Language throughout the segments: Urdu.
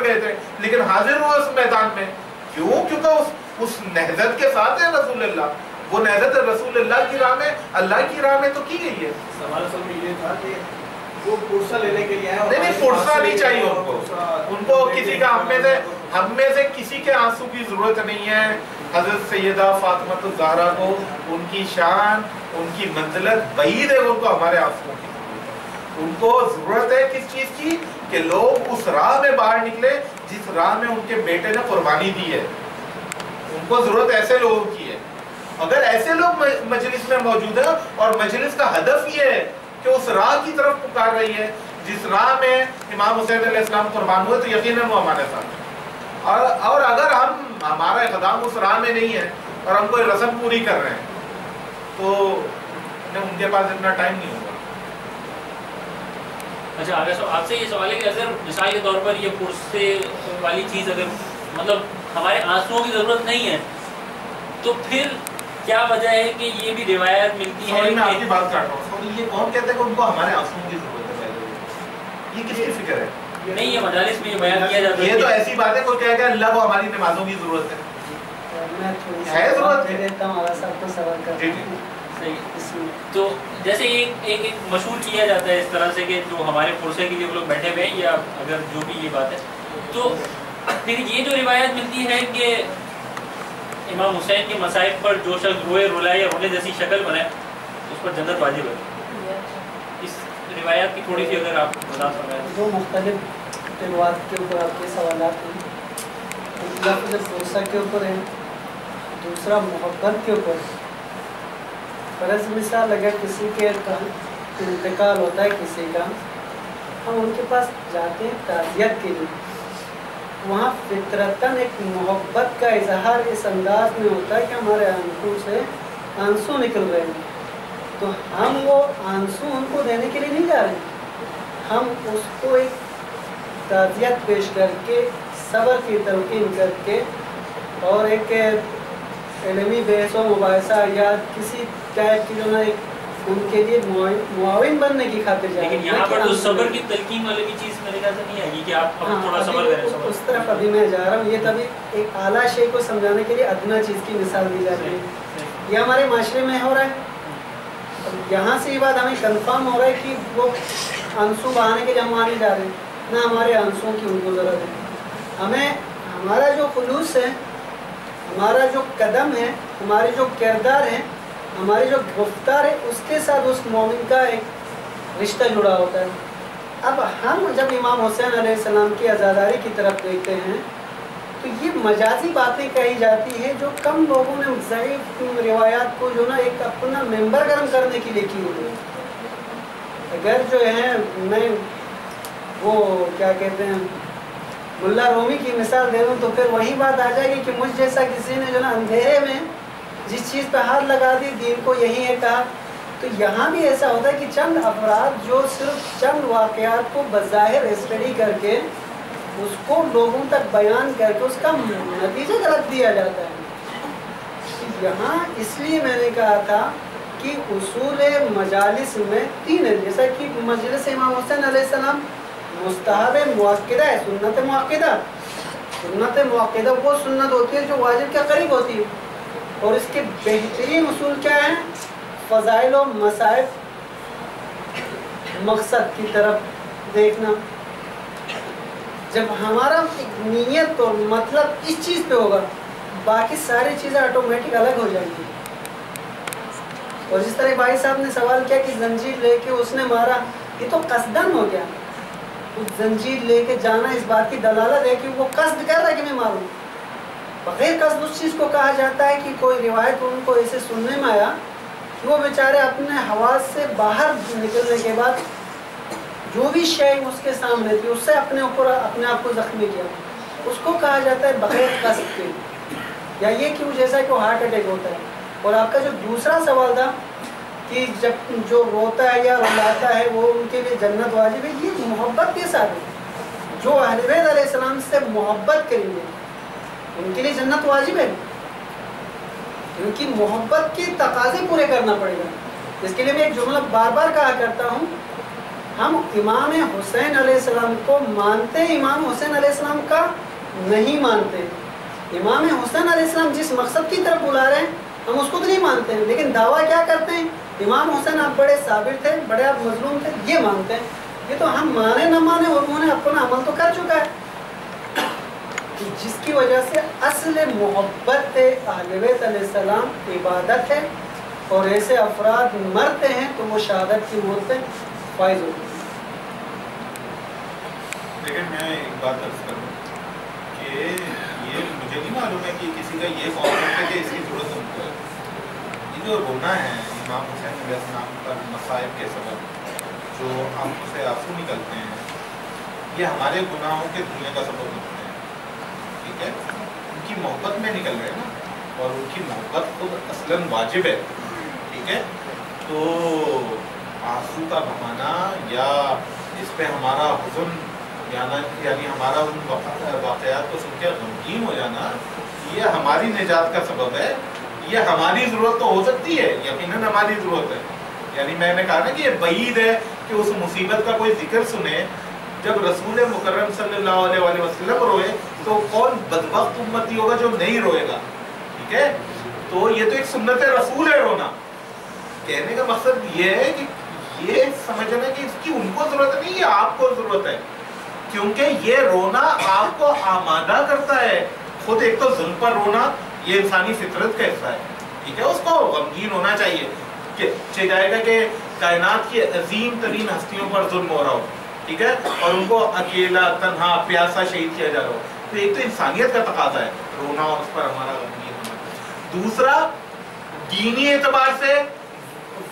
گئے تھے لیکن حاضر ہوئے اس میدان میں. کیوں؟ کیونکہ اس نہضت کے ساتھ ہے رسول اللہ. وہ نہضت رسول اللہ کی راہ میں، اللہ کی راہ میں تو کی گئی ہے. سوال اصل میں یہ تھا کہ وہ پرسہ لینے کے لیے نہیں پرسہ نہیں چاہیے ان کو کسی کا ہم میں سے کسی کے آنسو کی ضرورت نہیں ہے. حضرت سیدہ فاطمہ الزہرا کو ان کی شان، ان کی منزلت بعید ہے ان کو ہمارے آنسو کی. ان کو ضرورت ہے کس چیز کی؟ کہ لوگ اس راہ میں باہر نکلے جس راہ میں ان کے بیٹے نے قربانی دی ہے. ان کو ضرورت ایسے لوگوں کی ہے. اگر ایسے لوگ مجلس میں موجود ہیں اور مجلس کا ہدف یہ ہے کہ اس راہ کی طرف پکار رہی ہے جس راہ میں امام حسین علیہ السلام قربان ہوئے، تو یقیناً وہ ہمارے ساتھ ہے. اور اگر ہمارا اقدام اس راہ میں نہیں ہے اور ہم کوئی رسم پوری کر رہے ہیں تو ان کے پاس اتنا ٹائم نہیں ہوگا. اچھا اگر آپ سے یہ سوال ہے کہ اگر مثال کے طور پر یہ پرسے والی چیز اگر مطلب ہمارے آنسوؤں کی ضرورت نہیں ہے تو پھر کیا وجہ ہے کہ یہ بھی روایت ملتی ہے؟ میں آپ کی بات کر رہا ہوں. یہ کون کہتا ہے کہ ان کو ہمارے آنسوؤں کی ضرورت ہے؟ یہ کس کی فکر ہے؟ نہیں یہ مجالس میں یہ بیان کیا جاتا ہے. یہ تو ایسی بات ہے کوئی کہے گا اللہ کو ہماری نمازوں کی ضرورت ہے. ہے ضرورت ہے. تو جیسے ایک مشہور کیا جاتا ہے اس طرح سے کہ جو ہمارے پرسے کے لیے لوگ بیٹھے ہوئے ہیں یا اگر جو بھی یہ بات ہے تو پھر یہ جو روایت ملتی ہے کہ امام حسین کے مصائب پر جو شخص روئے رلائے یا رونے جیسی شکل بنائے اس پر جنت واجب ہے. اس روایات کی تھوڑی سی اگر آپ بتا سکیں. دو مختلف روایات کے اوپر آپ کے سوالات ہیں. لفظ پرسہ کے اوپر ہے، دوسرا محبت کے اوپر. فرض مثال اگر کسی کے انتقال ہوتا ہے کسی کا، ہم ان کے پاس جاتے ہیں تعزیت کے لیے. وہاں فطرتاً ایک محبت کا اظہار اس انداز میں ہوتا ہے کہ ہمارے آنکھوں سے آنسو نکل رہے ہیں، تو ہم وہ آنسو ان کو دینے کے لیے نہیں جا رہے ہیں. ہم اس کو ایک تعزیت پیش کر کے، صبر کی تلقین کر کے اور ایک علمی بحث و مباحثہ یا کسی ٹائپ کی جو نا ان کے لیے معاون بننے کی خاطر جائے. لیکن یہاں پر تو صبر کی تلقین والی بھی چیز میرے خیال سے نہیں آئے گی کہ آپ تھوڑا صبر کریں. اس طرف ابھی میں جا رہا ہوں. یہ تبھی ایک اعلیٰ شے کو سمجھانے کے لیے ادنا چیز کی مثال دی جاتی ہے. یہ ہمارے معاشرے میں ہو رہا ہے. یہاں سے یہ بات ہمیں کنفرم ہو رہا ہے کہ وہ آنسو بہانے کے لیے ہم وہاں نہیں جا رہے ہیں، نہ ہمارے آنسوؤں کی ان کو ضرورت ہے. ہمیں ہمارا جو خلوص ہے، ہمارا جو قدم ہے، ہمارے جو کردار ہے، ہماری جو گفتار ہے، اس کے ساتھ اس مومن کا ایک رشتہ جڑا ہوتا ہے. اب ہم جب امام حسین علیہ السلام کی عزاداری کی طرف دیکھتے ہیں تو یہ مجازی باتیں کہی جاتی ہیں جو کم لوگوں نے ضعیف روایات کو جو نا ایک اپنا ممبر گرم کرنے کے لیے کی ہوئی ہے. اگر جو ہے میں وہ کیا کہتے ہیں ملا رومی کی مثال دے دوں تو پھر وہی بات آ جائے گی کہ مجھ جیسا کسی نے جو نا اندھیرے میں جس چیز پہ ہاتھ لگا دی دین کو یہی ہے کہا. تو یہاں بھی ایسا ہوتا ہے کہ چند افراد جو صرف چند واقعات کو بظاہر اسٹڈی کر کے اس کو لوگوں تک بیان کر کے اس کا نتیجہ غلط دیا جاتا ہے. یہاں اس لیے میں نے کہا تھا کہ اصول مجالس میں تین ہے. جیسا کہ مجلس امام حسین علیہ السلام مستحب مؤکدہ ہے، سنت مؤکدہ. سنت مؤکدہ وہ سنت ہوتی ہے جو واجب کے قریب ہوتی ہے، اور اس کے بہترین اصول کیا ہیں؟ فضائل و مصائب، مقصد کی طرف دیکھنا. جب ہمارا نیت اور مطلب اس چیز پہ ہوگا باقی ساری چیزیں آٹومیٹک الگ ہو جائیں گی. اور جس طرح بھائی صاحب نے سوال کیا کہ زنجیر لے کے اس نے مارا، یہ تو قصدن ہو گیا. زنجیر لے کے جانا اس بات کی دلالت ہے کہ وہ قصد کر رہا ہے کہ میں ماروں. بغیر قصد اس چیز کو کہا جاتا ہے کہ کوئی روایت ان کو ایسے سننے میں آیا کہ وہ بیچارے اپنے حواس سے باہر نکلنے کے بعد جو بھی شے اس کے سامنے تھی اس سے اپنے اوپر اپنے آپ کو زخمی کیا. اس کو کہا جاتا ہے بغیر قصد کے. یا یہ کہ جیسا کہ وہ ہارٹ اٹیک ہوتا ہے. اور آپ کا جو دوسرا سوال تھا کہ جب جو روتا ہے یا رلاتا ہے وہ ان کے لیے جنت واجب ہے، یہ محبت کے ساتھ ہے. جو اہل بیت علیہ السلام سے محبت کریں گے ان کے لیے جنت واجب ہے، کیونکہ محبت کے تقاضے پورے کرنا پڑے گا. اس کے لیے میں ایک جملہ بار بار کہا کرتا ہوں، ہم امام حسین علیہ السلام کو مانتے ہیں امام حسین علیہ السلام کا نہیں مانتے. امام حسین علیہ السلام جس مقصد کی طرف بلا رہے ہیں ہم اس کو تو نہیں مانتے ہیں، لیکن دعویٰ کیا کرتے ہیں؟ امام حسین آپ بڑے صابر تھے، بڑے آپ مظلوم تھے، یہ مانتے ہیں. یہ تو ہم مانے نہ مانے اور انہوں نے اپنا عمل تو کر چکا ہے، جس کی وجہ سے اصل محبت اہل بیت علیہ السلام عبادت ہے، اور ایسے افراد مرتے ہیں تو وہ شہادت کی موت سے فائز ہوتے ہیں. لیکن میں ایک بات عرض کروں کہ یہ مجھے نہیں معلوم ہے کہ کسی کا یہ کانسیپٹ ہے کہ اس کی ضرورت ان کو ہے. یہ جو رونا ہے امام حسین علیہ السلام پر مصائب کے سبب جو آنکھوں سے آنسو نکلتے ہیں، یہ ہمارے گناہوں کے دھلنے کا سبب بنتے ہیں. ٹھیک ہے، ان کی محبت میں نکل رہے ہیں نا، اور ان کی محبت خود اصلاً واجب ہے. ٹھیک ہے، تو آنسو کا بہانا یا اس پہ ہمارا حزن یعنی ہمارا ان واقعات کو سن کے غمگین ہو جانا، یہ ہماری نجات کا سبب ہے. یہ ہماری ضرورت تو ہو سکتی ہے، یقیناً ہماری ضرورت ہے. یعنی میں نے کہا نا کہ یہ بعید ہے کہ اس مصیبت کا کوئی ذکر سنے. جب رسول مکرم صلی اللہ علیہ وآلہ وسلم روئے تو کون بدبخت امتی ہوگا جو نہیں روئے گا. ٹھیک ہے، تو یہ تو ایک سنت رسول ہے رونا. کہنے کا مقصد یہ ہے کہ یہ سمجھنا کہ اس کی ان کو ضرورت نہیں، یہ آپ کو ضرورت ہے، کیونکہ یہ رونا آپ کو آمادہ کرتا ہے. خود ایک تو ظلم پر رونا یہ انسانی فطرت کا حصہ ہے. ٹھیک ہے، اس کو غمگین ہونا چاہیے کہ جائے گا کہ کائنات کی عظیم ترین ہستیوں پر ظلم ہو رہا ہو. ٹھیک ہے، اور ان کو اکیلا تنہا پیاسا شہید کیا جا رہا ہو، تو ایک تو انسانیت کا تقاضا ہے رونا اور اس پر ہمارا غمگین ہونا. دوسرا، دینی اعتبار سے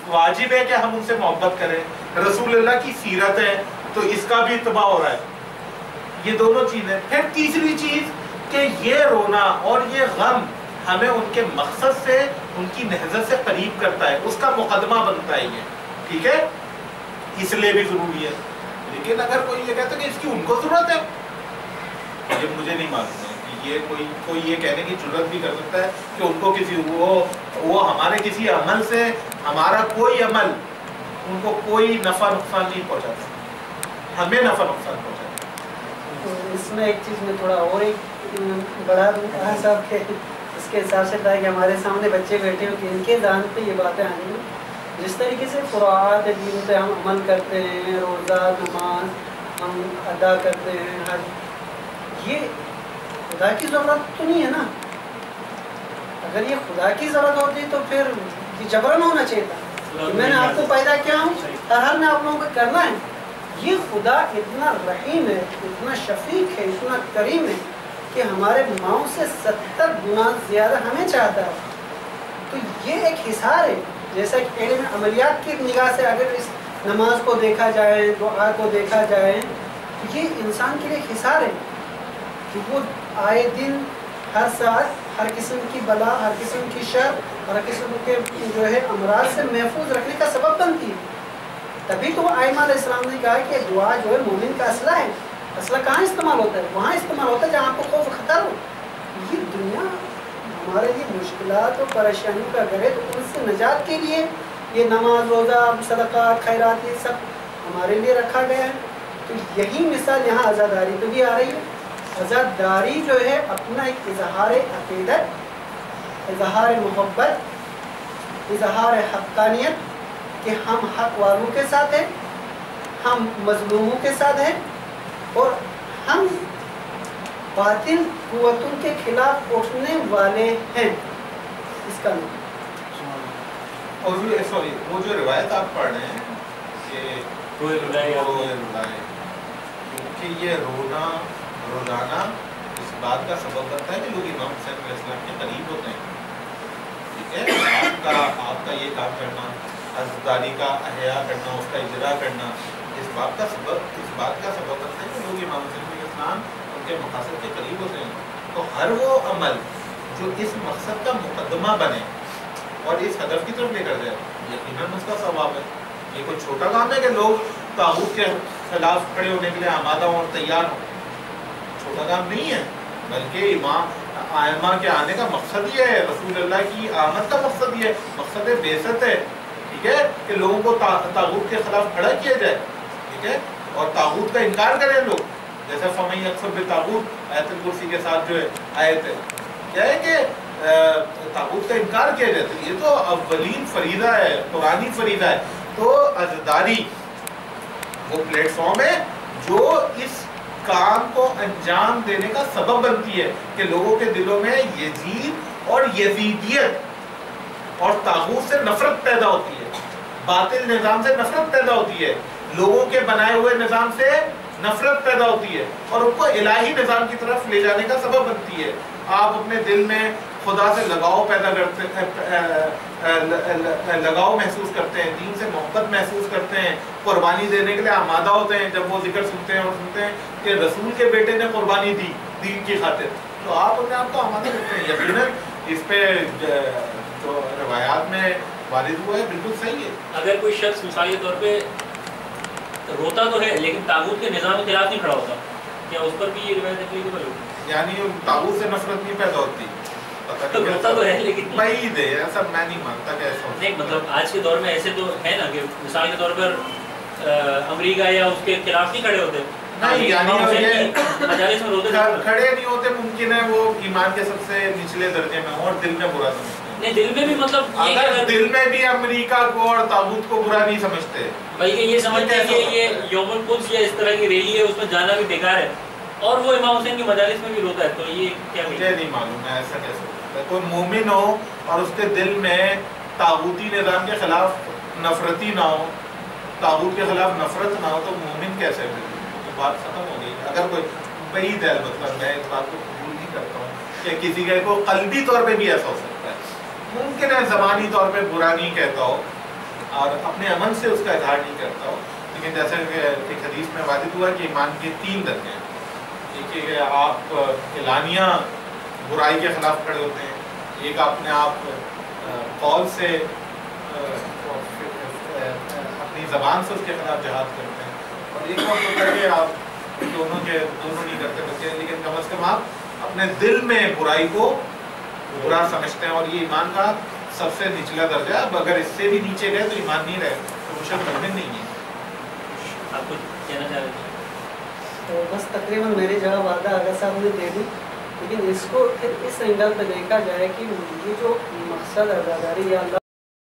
واجب ہے کہ ہم ان سے محبت کریں. رسول اللہ کی سیرت ہے تو اس کا بھی اتباع ہو رہا ہے. یہ دونوں چیزیں. پھر تیسری چیز کہ یہ رونا اور یہ غم ہمیں ان کے مقصد سے، ان کی نہضت سے قریب کرتا ہے، اس کا مقدمہ بنتا ہے یہ. ٹھیک ہے، اس لیے بھی ضروری ہے. لیکن اگر کوئی یہ کہتا ہے کہ اس کی ان کو ضرورت ہے، یہ مجھے نہیں معلوم ہے کہ یہ کوئی یہ کہنے کی جرات بھی کر سکتا ہے کہ ان کو کسی وہ ہمارے کسی عمل سے، ہمارا کوئی عمل ان کو کوئی نفع نقصان نہیں پہنچاتا، ہمیں نفع نقصان پہنچاتا. اس میں ایک چیز میں تھوڑا اور ایک بڑا صاحب کے اس کے حساب سے تھا کہ ہمارے سامنے بچے بیٹھے ہو کہ ان کے ذہن پہ یہ باتیں آئیں گی. جس طریقے سے فروعات دین پہ ہم عمل کرتے ہیں، روزہ نماز ہم ادا کرتے ہیں، حج، یہ خدا کی ضرورت تو نہیں ہے نا. اگر یہ خدا کی ضرورت ہوتی تو پھر یہ جبرن ہونا چاہیے تھا کہ میں نے آپ کو پیدا کیا ہوں، ہر نے آپ لوگوں کو کرنا ہے. یہ خدا اتنا رحیم ہے، اتنا شفیق ہے، اتنا کریم ہے کہ ہمارے ماؤں سے 70 گنا زیادہ ہمیں چاہتا ہے. تو یہ ایک حصار ہے. جیسا کہ علم عملیات کی نگاہ سے اگر اس نماز کو دیکھا جائے، دعا کو دیکھا جائے، یہ انسان کے لیے حصار ہے کہ وہ آئے دن ہر ساتھ ہر قسم کی بلا، ہر قسم کی شر، ہر قسم کے جو ہے امراض سے محفوظ رکھنے کا سبب بنتی ہے. تبھی تو ائمہ علیہ السلام نے کہا کہ دعا جو ہے مومن کا اسلحہ ہے. اسلحہ کہاں استعمال ہوتا ہے؟ وہاں استعمال ہوتا ہے جہاں آپ کو خوف خطر ہو. یہ دنیا ہمارے لیے مشکلات اور پریشانیوں کا گھر ہے، تو ان سے نجات کے لیے یہ نماز، روزہ، صدقات، خیرات، یہ سب ہمارے لیے رکھا گیا ہے. تو یہی مثال یہاں عزاداری پہ بھی آ رہی ہے. عزاداری جو ہے اپنا ایک اظہار عقیدت، اظہار محبت، اظہار حقانیت کہ ہم حق والوں کے ساتھ ہیں، ہم مظلوموں کے ساتھ ہیں، اور ہم باطل قوتوں کے خلاف اٹھنے والے ہیں. اس کا نام اور وہ جو روایت آپ پڑھ رہے ہیں کہ کوئی رلائے، کیونکہ یہ رونا روزانہ اس بات کا سبب بنتا ہے کہ لوگ امام حسین علیہ السلام کے قریب ہوتے ہیں. ٹھیک ہے، آپ کا یہ کام کرنا، عزاداری کا احیاء کرنا، اس کا اجرا کرنا، اس بات کا سبب بنتا ہے کہ لوگ امام حسین علیہ السلام ان کے مقاصد کے قریب ہوتے ہیں. تو ہر وہ عمل جو اس مقصد کا مقدمہ بنے اور اس ہدف کی طرف لے کر جائے، یقیناً اس کا ثواب ہے. یہ کوئی چھوٹا کام ہے کہ لوگ طاغوت کے خلاف کھڑے ہونے کے لیے آمادہ ہوں اور تیار ہوں. چھوٹا کام نہیں ہے، بلکہ ائمہ کے آنے کا مقصد یہ ہے، رسول اللہ کی آمد کا مقصد یہ ہے، مقصد بعثت ہے. ٹھیک ہے، کہ لوگوں کو طاغوت کے خلاف کھڑا کیا جائے. ٹھیک ہے، اور طاغوت کا انکار کریں لوگ. جیسے فمن یکفر بالطاغوت آیت الکرسی کے ساتھ جو ہے آیت ہے، کیا ہے کہ طاغوت کا انکار کیا جاتا ہے. یہ تو اولین فریضہ ہے، قرآنی فریضہ ہے. تو عزاداری وہ پلیٹ فارم ہے جو اس کام کو انجام دینے کا سبب بنتی ہے کہ لوگوں کے دلوں میں یزید اور یزیدیت اور طاغوت سے نفرت پیدا ہوتی ہے، باطل نظام سے نفرت پیدا ہوتی ہے، لوگوں کے بنائے ہوئے نظام سے نفرت پیدا ہوتی ہے اور ان کو الہی نظام کی طرف لے جانے کا سبب بنتی ہے. آپ اپنے دل میں خدا سے لگاؤ پیدا کرتے ہیں، لگاؤ محسوس کرتے ہیں، دین سے محبت محسوس کرتے ہیں، قربانی دینے کے لیے آمادہ ہوتے ہیں جب وہ ذکر سنتے ہیں اور سنتے ہیں کہ رسول کے بیٹے نے قربانی دی دین کی خاطر، تو آپ اپنے آپ کو آمادہ کرتے ہیں. یقیناً اس پہ جو روایات میں وارد ہوا ہے بالکل صحیح ہے. اگر کوئی شخص مثال کے طور پہ روتا تو ہے لیکن طاغوت کے نظام کے خلاف نہیں کھڑا ہوتا، کیا اس پر بھی یہ روایت اپلیکیبل ہوگی؟ یعنی طاغوت سے نفرت نہیں پیدا ہوتی، روتا تو ہے لیکن بعید ہے، ایسا میں نہیں مانتا کہ ایسا ہوتا. نہیں مطلب آج کے دور میں ایسے تو ہے نا کہ مثال کے طور پر امریکہ یا اس کے خلاف نہیں کھڑے ہوتے، نہیں یعنی مجالس میں روتے کھڑے نہیں ہوتے. ممکن ہے وہ ایمان کے سب سے نچلے درجے میں ہوں اور دل میں برا سمجھتے ہیں. نہیں دل میں بھی مطلب اگر دل میں بھی امریکہ کو اور طاغوت کو برا نہیں سمجھتے بلکہ یہ سمجھتے ہیں کہ یہ یوم القدس یا اس طرح کی ریلی ہے اس میں جانا بھی بیکار ہے اور وہ امام حسین کی مجالس میں بھی روتا ہے، تو یہ کیا؟ مجھے نہیں معلوم ہے ایسا کیسے ہوتا ہے. کوئی مومن ہو اور اس کے دل میں طاغوتی نظام کے خلاف نفرتی نہ ہو، طاغوت کے خلاف نفرت نہ ہو، تو مومن کیسے ہے؟ یہ بات ختم ہو گئی. اگر کوئی بعید ہے، مطلب میں اس بات کو قبول نہیں کرتا ہوں کہ کسی کے کو قلبی طور پہ بھی ایسا ہو سکتا ہے. ممکن ہے زبانی طور پہ برا نہیں کہتا ہو اور اپنے عمل سے اس کا اظہار نہیں کرتا ہو، لیکن جیسا کہ ایک حدیث میں واضح ہوا کہ ایمان کے 3 درجے ہیں. ایک کہ آپ اعلانیہ برائی کے خلاف کھڑے ہوتے ہیں، ایک اپنے آپ قول سے اپنی زبان سے اس کے خلاف جہاد کرتے ہیں، اور ایک وقت ہوتا ہے کہ آپ دونوں نہیں کرتے بچے، لیکن کم از کم آپ اپنے دل میں برائی کو برا سمجھتے ہیں. اور یہ ایمان کا سب سے نچلا درجہ ہے. اب اگر اس سے بھی نیچے گئے تو ایمان نہیں رہے تو وہ شخص مومن نہیں ہے. آپ کچھ کہنا چاہ رہے ہیں؟ تو بس تقریباً میری جواب آدھا آغا صاحب نے دے دی، لیکن اس کو پھر اس اینگل پہ دیکھا جائے کہ یہ جو مقصد عزاداری یا اللہ